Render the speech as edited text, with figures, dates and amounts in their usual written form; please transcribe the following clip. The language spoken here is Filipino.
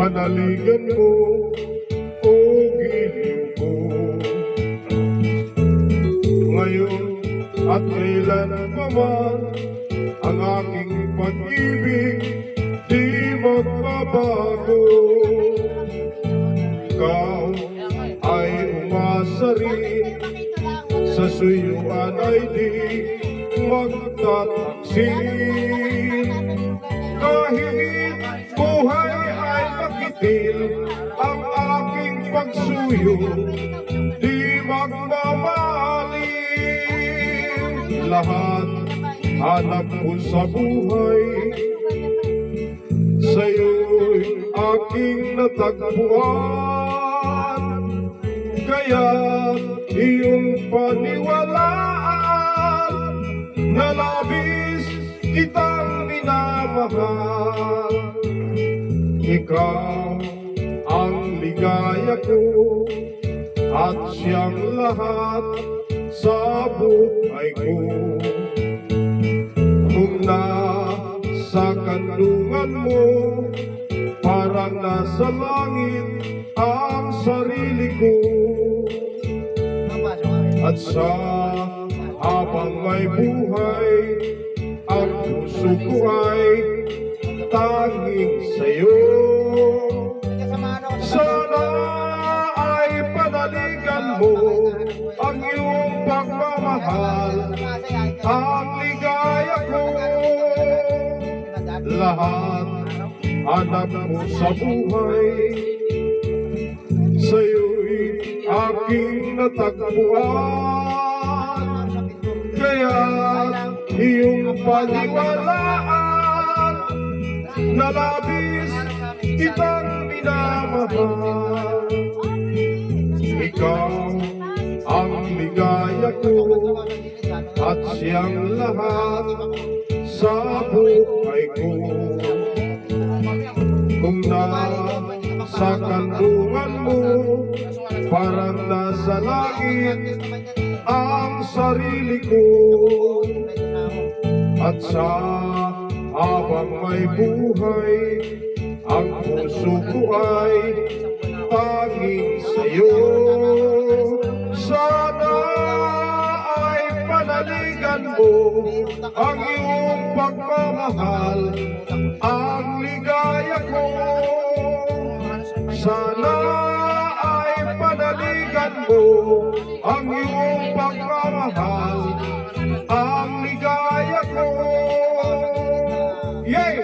panaligan mo o giliw ko. Ngayon at kailan pa man ang aking pag-ibig di magbabago. Ikaw ay umasa rin, sa suyuan ay di magtataksil. Kahit buhay ay makitil, ang aking pagsuyo di magmamahalin. Lahat hanap ko sa buhay, sa'yo'y aking natagpuan. Kaya't iyong paniwalaan na labis kitang minamahal. Ikaw ang ligaya ko at siyang lahat sa buhay ko. Kung nasa kanlungan mo, parang nasa langit ang sarili ko. At sa habang may buhay, ang puso ko ay tanging sa'yo. Sana ay panaligan mo ang iyong pagmamahal, ang ligaya ko. Lahat hanap mo sa buhay, sa'yo'y aking natagpuan. Kaya iyong paniwalaan na labis kitang minamahal. Ikaw ang ligaya ko at siyang lahat sa buhay ko. Kung nasa kanlungan mo, parang nasa langit ang sarili ko. At sa habang may buhay, ang puso ko ay tanging sa'yo. Sana ay panaligan mo ang iyong pagmamahal, ang ligaya ko. Sana ay panaligan mo ang iyong pagmamahal, ang ligaya ko. Yeah!